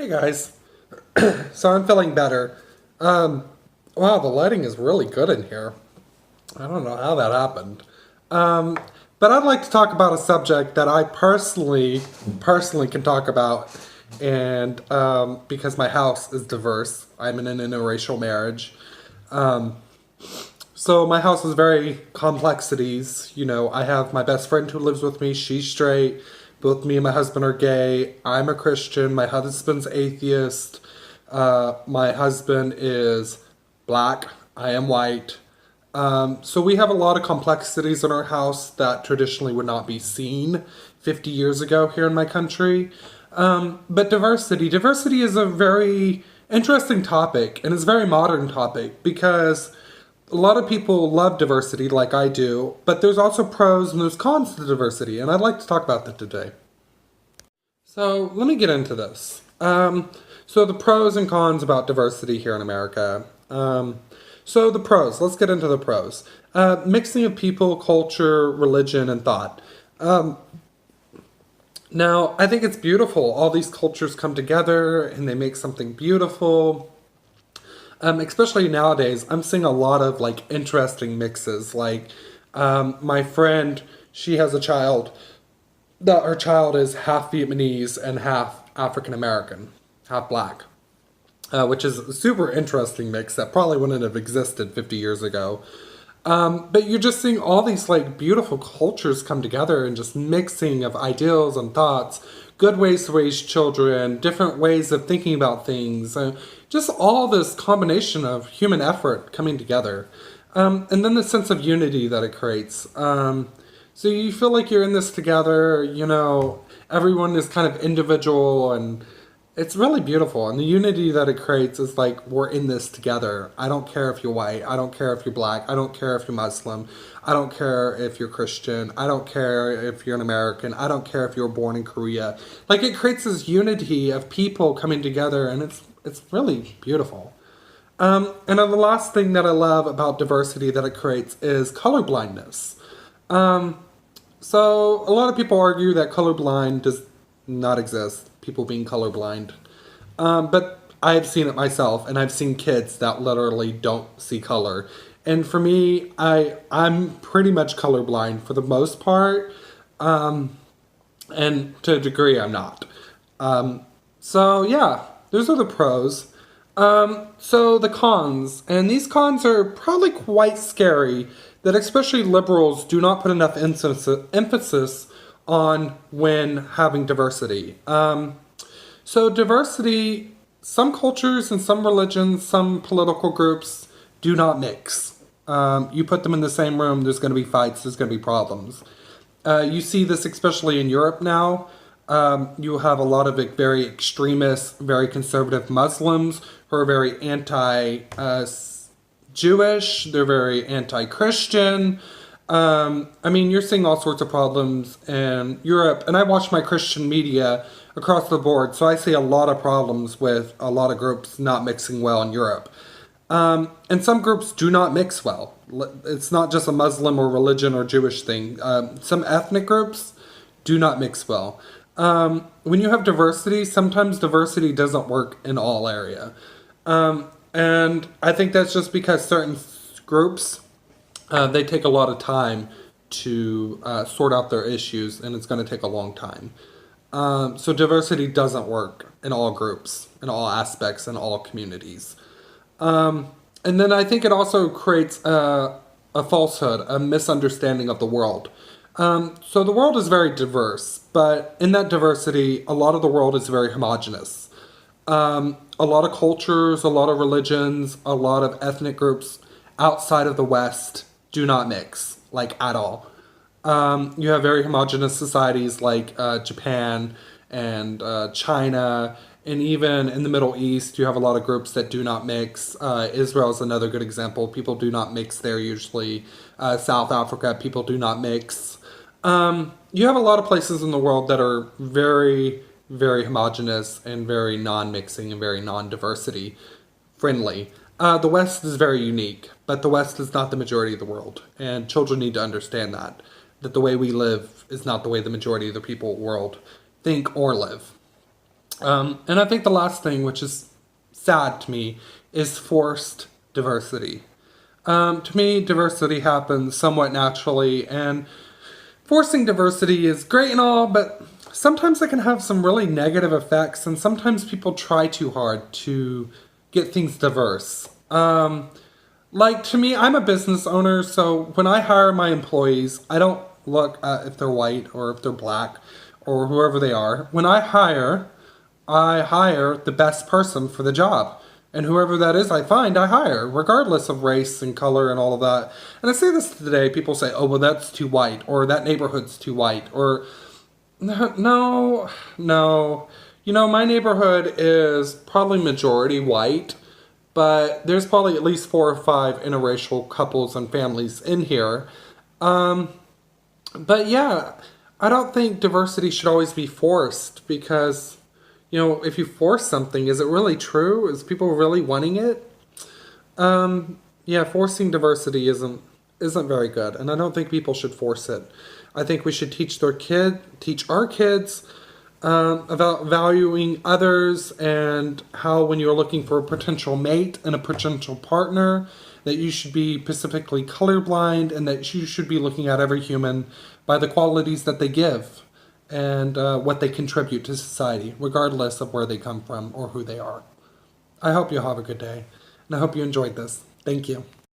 Hey guys. So I'm feeling better. Um, wow, the lighting is really good in here. I don't know how that happened. Um, but I'd like to talk about a subject that I personally can talk about, and because my house is diverse, I'm in an interracial marriage. So my house is very complexities. You know, I have my best friend who lives with me. She's straight. Both me and my husband are gay. I'm a Christian. My husband's atheist. My husband is black. I am white. So we have a lot of complexities in our house that traditionally would not be seen 50 years ago here in my country. But diversity is a very interesting topic, and it's a very modern topic because a lot of people love diversity like I do, but there's also pros and there's cons to diversity, and I'd like to talk about that today. So let me get into this. So the pros and cons about diversity here in America. So the pros, let's get into the pros. Mixing of people, culture, religion, and thought. Now, I think it's beautiful. All these cultures come together and they make something beautiful. Especially nowadays, I'm seeing a lot of like interesting mixes. Like my friend, she has a child. Her child is half Vietnamese and half African American, half black, which is a super interesting mix that probably wouldn't have existed 50 years ago. But you're just seeing all these like beautiful cultures come together and just mixing of ideals and thoughts, good ways to raise children, different ways of thinking about things, just all this combination of human effort coming together. And then the sense of unity that it creates. So you feel like you're in this together, you know, everyone is kind of individual and it's really beautiful. And the unity that it creates is like, we're in this together. I don't care if you're white. I don't care if you're black. I don't care if you're Muslim. I don't care if you're Christian. I don't care if you're an American. I don't care if you were born in Korea. Like it creates this unity of people coming together and it's really beautiful. And then the last thing that I love about diversity that it creates is color blindness. So a lot of people argue that colorblind does not exist, people being colorblind. But I've seen it myself, and I've seen kids that literally don't see color. And for me, I'm pretty much colorblind for the most part, and to a degree, I'm not. So yeah, those are the pros. So the cons, and these cons are probably quite scary, that especially liberals do not put enough emphasis on when having diversity. So diversity, some cultures and some religions, some political groups do not mix. You put them in the same room, there's going to be fights, there's going to be problems. You see this especially in Europe now. You have a lot of very extremist, very conservative Muslims who are very anti-Jewish, they're very anti-Christian. I mean, you're seeing all sorts of problems in Europe, and I watch my Christian media across the board, so I see a lot of problems with a lot of groups not mixing well in Europe. And some groups do not mix well. It's not just a Muslim or religion or Jewish thing. Some ethnic groups do not mix well. When you have diversity, sometimes diversity doesn't work in all area. And I think that's just because certain groups, they take a lot of time to sort out their issues, and it's going to take a long time. So diversity doesn't work in all groups, in all aspects, in all communities. And then I think it also creates a falsehood, a misunderstanding of the world. So the world is very diverse, but in that diversity, a lot of the world is very homogenous. A lot of cultures, a lot of religions, a lot of ethnic groups outside of the West do not mix, like at all. You have very homogenous societies like Japan and China, and even in the Middle East, you have a lot of groups that do not mix. Israel is another good example. People do not mix there usually. South Africa, people do not mix. You have a lot of places in the world that are very, very homogenous and very non-mixing and very non-diversity friendly. The West is very unique, but the West is not the majority of the world, and children need to understand that the way we live is not the way the majority of the people world think or live. And I think the last thing, which is sad to me, is forced diversity. To me, diversity happens somewhat naturally, and forcing diversity is great and all, but sometimes it can have some really negative effects, and sometimes people try too hard to get things diverse. Like, to me, I'm a business owner, so when I hire my employees, I don't look at if they're white or if they're black or whoever they are. When I hire the best person for the job. And whoever that is I find, I hire, regardless of race and color and all of that. And I say this today, people say, oh, well, that's too white, or that neighborhood's too white, or no, no. You know, my neighborhood is probably majority white, but there's probably at least 4 or 5 interracial couples and families in here. But yeah, I don't think diversity should always be forced because, you know, if you force something, is it really true? Is people really wanting it? Yeah, forcing diversity isn't very good, and I don't think people should force it. I think we should teach our kids about valuing others and how when you're looking for a potential mate and a potential partner, that you should be specifically colorblind and that you should be looking at every human by the qualities that they give and what they contribute to society, regardless of where they come from or who they are. I hope you have a good day, and I hope you enjoyed this. Thank you.